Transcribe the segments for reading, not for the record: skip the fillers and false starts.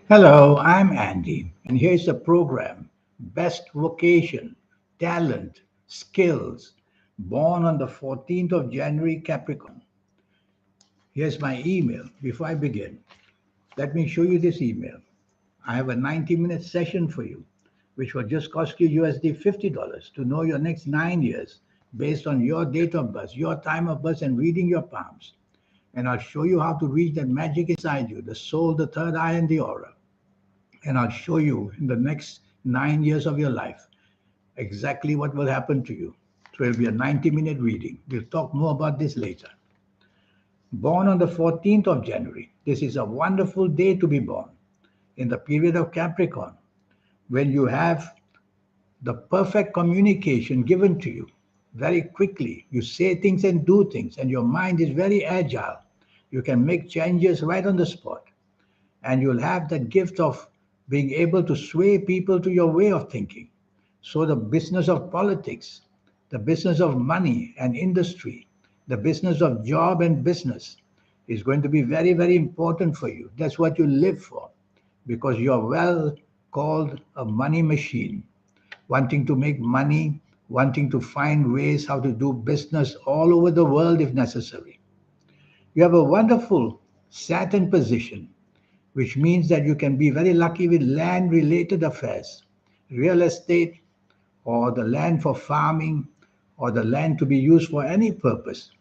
Hello, I'm Andy, and here's the program Best Vocation, Talent, Skills, born on the 14th of January, Capricorn. Here's my email. Before I begin, let me show you this email. I have a 90-minute session for you, which will just cost you USD $50 to know your next 9 years based on your date of birth, your time of birth, and reading your palms. And I'll show you how to reach that magic inside you, the soul, the third eye, and the aura. And I'll show you in the next 9 years of your life exactly what will happen to you. So it'll be a 90-minute reading. We'll talk more about this later. Born on the 14th of January, this is a wonderful day to be born in the period of Capricorn when you have the perfect communication given to you very quickly. You say things and do things, and your mind is very agile. You can make changes right on the spot, and you'll have that gift of being able to sway people to your way of thinking. So, the business of politics, the business of money and industry, the business of job and business is going to be very, very important for you. That's what you live for because you're well called a money machine, wanting to make money, wanting to find ways how to do business all over the world if necessary. You have a wonderful Saturn position, which means that you can be very lucky with land related affairs, real estate, or the land for farming, or the land to be used for any purpose.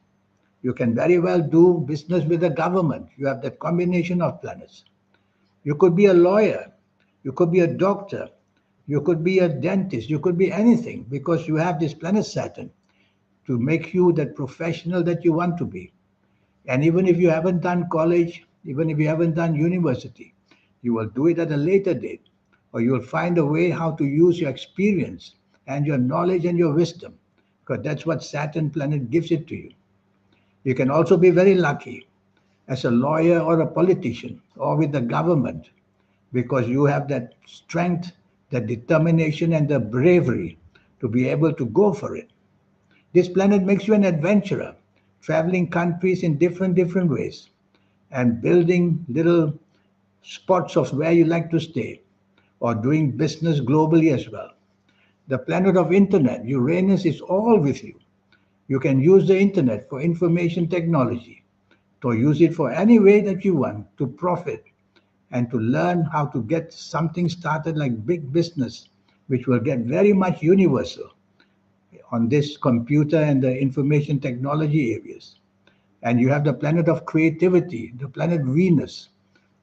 You can very well do business with the government. You have that combination of planets. You could be a lawyer, you could be a doctor, you could be a dentist, you could be anything because you have this planet Saturn to make you that professional that you want to be. And even if you haven't done college, even if you haven't done university, you will do it at a later date, or you will find a way how to use your experience and your knowledge and your wisdom, because that's what Saturn planet gives it to you. You can also be very lucky as a lawyer or a politician or with the government because you have that strength, that determination, and the bravery to be able to go for it. This planet makes you an adventurer, traveling countries in different ways and building little spots of where you like to stay or doing business globally as well. The planet of internet, Uranus, is all with you. You can use the internet for information technology, to use it for any way that you want to profit and to learn how to get something started like big business, which will get very much universal on this computer and the information technology areas. And you have the planet of creativity, the planet Venus,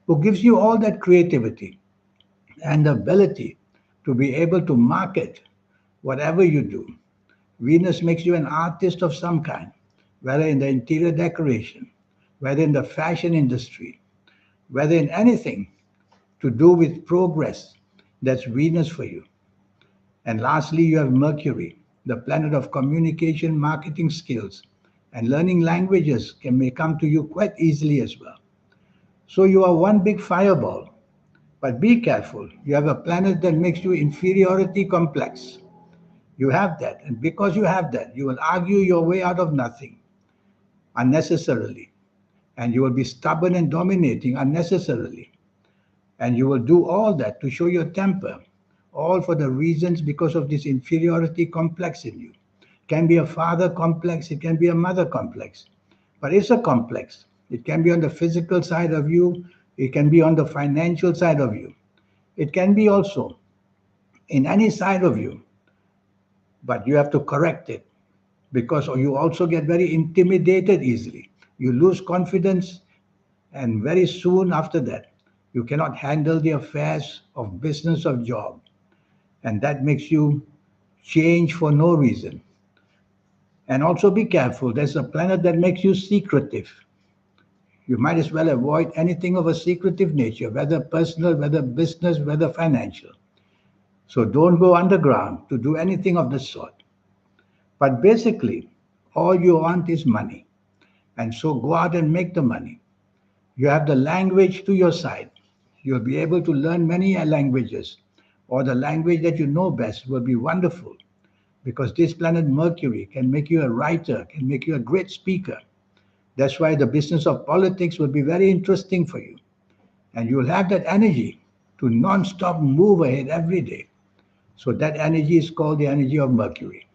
who gives you all that creativity and the ability to be able to market whatever you do. Venus makes you an artist of some kind, whether in the interior decoration, whether in the fashion industry, whether in anything to do with progress. That's Venus for you. And lastly, you have Mercury, the planet of communication, marketing skills, and learning languages may come to you quite easily as well. So you are one big fireball. But be careful. You have a planet that makes you inferiority complex. You have that. And because you have that, you will argue your way out of nothing unnecessarily. And you will be stubborn and dominating unnecessarily. And you will do all that to show your temper, all for the reasons because of this inferiority complex in you. It can be a father complex, it can be a mother complex, but it's a complex. It can be on the physical side of you, it can be on the financial side of you, it can be also in any side of you, but you have to correct it because you also get very intimidated easily. You lose confidence, and very soon after that, you cannot handle the affairs of business of job, and that makes you change for no reason. And also be careful, there's a planet that makes you secretive. You might as well avoid anything of a secretive nature, whether personal, whether business, whether financial. So don't go underground to do anything of the sort. But basically, all you want is money. And so go out and make the money. You have the language to your side. You'll be able to learn many languages, or the language that you know best will be wonderful because this planet Mercury can make you a writer, can make you a great speaker. That's why the business of politics will be very interesting for you. And you'll have that energy. to non-stop move ahead every day. So that energy is called the energy of Mercury.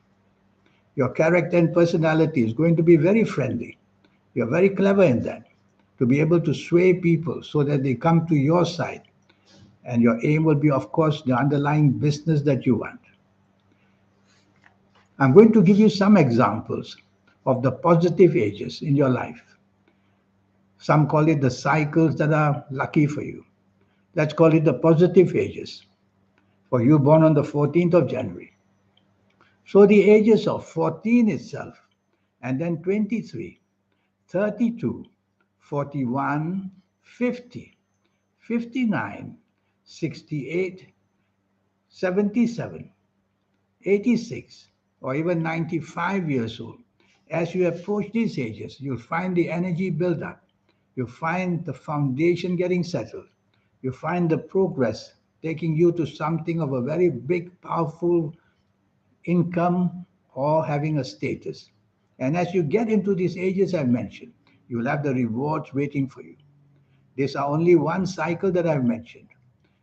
Your character and personality is going to be very friendly. You're very clever in that, to be able to sway people so that they come to your side. And your aim will be, of course, the underlying business that you want. I'm going to give you some examples of the positive ages in your life. Some call it the cycles that are lucky for you. Let's call it the positive ages for you born on the 14th of January. So the ages of 14 itself, and then 23, 32, 41, 50, 59, 68, 77, 86, or even 95 years old. As you approach these ages, you'll find the energy build up. You find the foundation getting settled. You find the progress taking you to something of a very big, powerful income or having a status. And as you get into these ages I've mentioned, you'll have the rewards waiting for you. These are only one cycle that I've mentioned.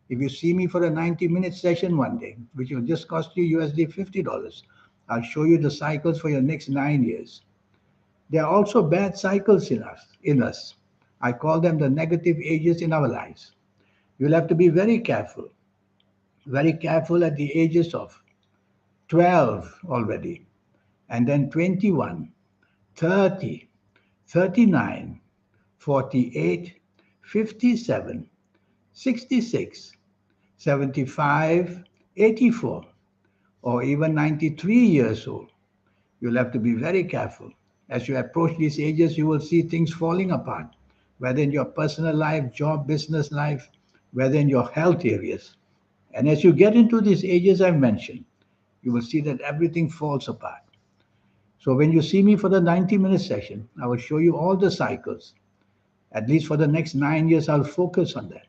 If you see me for a 90-minute session one day, which will just cost you USD $50, I'll show you the cycles for your next 9 years. There are also bad cycles in us. I call them the negative ages in our lives. You'll have to be very careful at the ages of 12 already, and then 21, 30, 39, 48, 57, 66, 75, 84, or even 93 years old. You'll have to be very careful. As you approach these ages, you will see things falling apart, whether in your personal life, job, business life, whether in your health areas. And as you get into these ages I've mentioned, you will see that everything falls apart. So when you see me for the 90-minute session, I will show you all the cycles. At least for the next 9 years, I'll focus on that.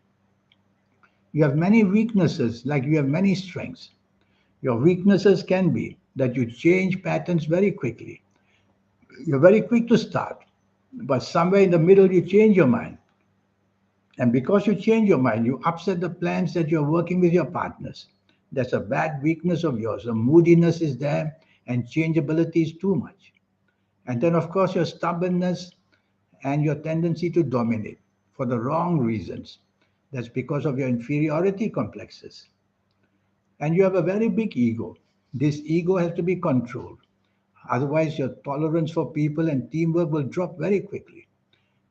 You have many weaknesses, like you have many strengths. Your weaknesses can be that you change patterns very quickly. You're very quick to start, but somewhere in the middle, you change your mind. And because you change your mind, you upset the plans that you're working with your partners. That's a bad weakness of yours. The moodiness is there, and changeability is too much. And then, of course, your stubbornness and your tendency to dominate for the wrong reasons. That's because of your inferiority complexes. And you have a very big ego. This ego has to be controlled. Otherwise, your tolerance for people and teamwork will drop very quickly.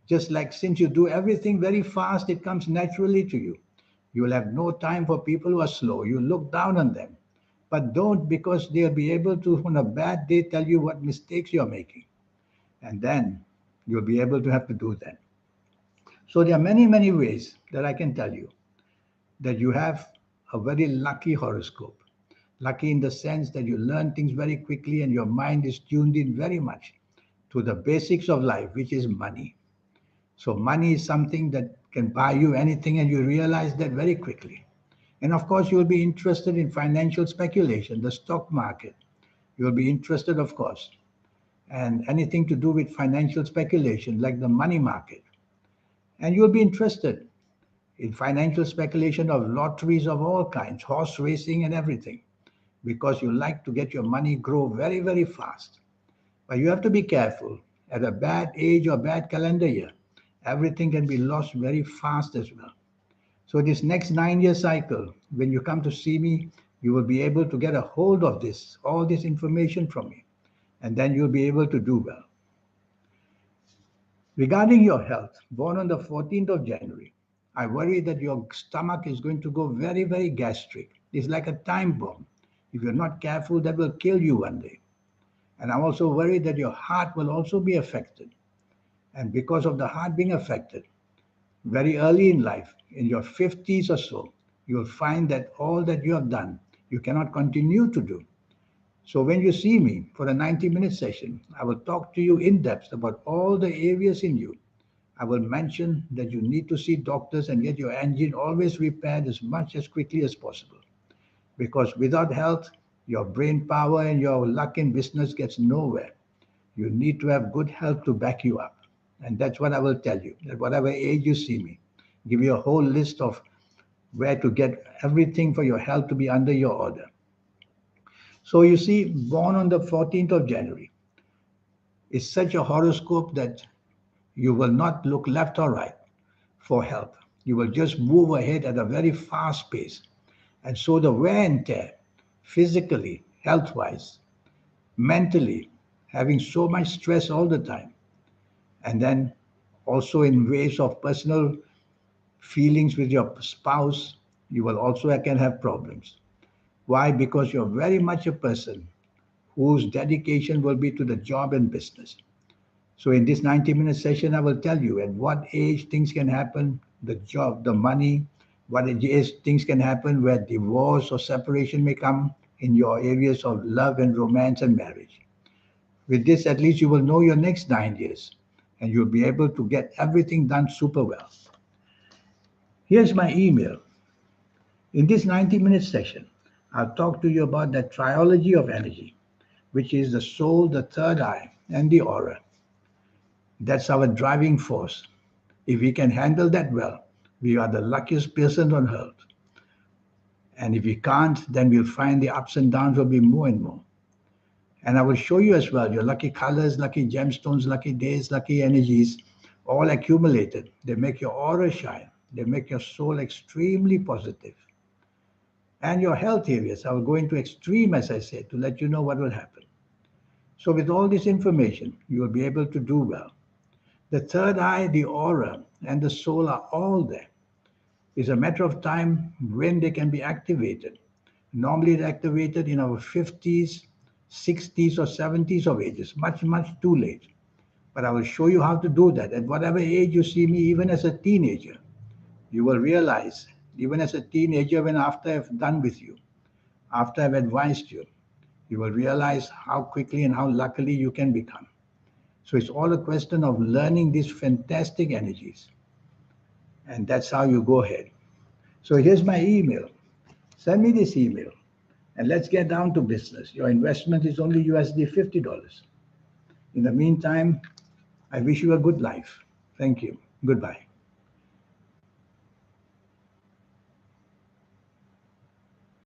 Just like since you do everything very fast, it comes naturally to you. You will have no time for people who are slow. You look down on them. But don't, because they'll be able to, on a bad day, tell you what mistakes you're making. And then you'll be able to have to do that. So there are many, many ways that I can tell you that you have a very lucky horoscope. Lucky in the sense that you learn things very quickly and your mind is tuned in very much to the basics of life, which is money. So money is something that can buy you anything, and you realize that very quickly. And of course, you'll be interested in financial speculation, the stock market. You'll be interested, of course, and anything to do with financial speculation, like the money market. And you'll be interested in financial speculation of lotteries of all kinds, horse racing and everything, because you like to get your money grow very, very fast. But you have to be careful. At a bad age or bad calendar year, everything can be lost very fast as well. So this next 9 year cycle, when you come to see me, you will be able to get a hold of this, all this information from me, and then you'll be able to do well. Regarding your health, born on the 14th of January, I worry that your stomach is going to go very, very gastric. It's like a time bomb. If you're not careful, that will kill you one day. And I'm also worried that your heart will also be affected. And because of the heart being affected, very early in life, in your 50s or so, you'll find that all that you have done, you cannot continue to do. So when you see me for a 90-minute session, I will talk to you in depth about all the areas in you. I will mention that you need to see doctors and get your engine always repaired as much as quickly as possible. Because without health, your brain power and your luck in business gets nowhere. You need to have good health to back you up. And that's what I will tell you, at whatever age you see me. Give you a whole list of where to get everything for your health to be under your order. So you see, born on the 14th of January is such a horoscope that you will not look left or right for help. You will just move ahead at a very fast pace. And so the wear and tear, physically, health wise, mentally, having so much stress all the time, and then also in ways of personal feelings with your spouse, you will also can have problems. Why? Because you're very much a person whose dedication will be to the job and business. So in this 90-minute session, I will tell you at what age things can happen, the job, the money, what age things can happen where divorce or separation may come in your areas of love and romance and marriage. With this, at least you will know your next 9 years and you'll be able to get everything done super well. Here's my email. In this 90-minute session, I'll talk to you about the triology of energy, which is the soul, the third eye, and the aura. That's our driving force. If we can handle that well, we are the luckiest person on earth. And if we can't, then we'll find the ups and downs will be more and more. And I will show you as well your lucky colors, lucky gemstones, lucky days, lucky energies, all accumulated. They make your aura shine. They make your soul extremely positive. And your health areas, I will go into extreme, as I said, to let you know what will happen. So with all this information, you will be able to do well. The third eye, the aura, and the soul are all there. It's a matter of time when they can be activated. Normally it's activated in our 50s, 60s, or 70s of ages, much, much too late. But I will show you how to do that. At whatever age you see me, even as a teenager, you will realize, even as a teenager, when after I've done with you, after I've advised you, you will realize how quickly and how luckily you can become. So it's all a question of learning these fantastic energies. And that's how you go ahead. So here's my email. Send me this email and let's get down to business. Your investment is only USD $50. In the meantime, I wish you a good life. Thank you. Goodbye.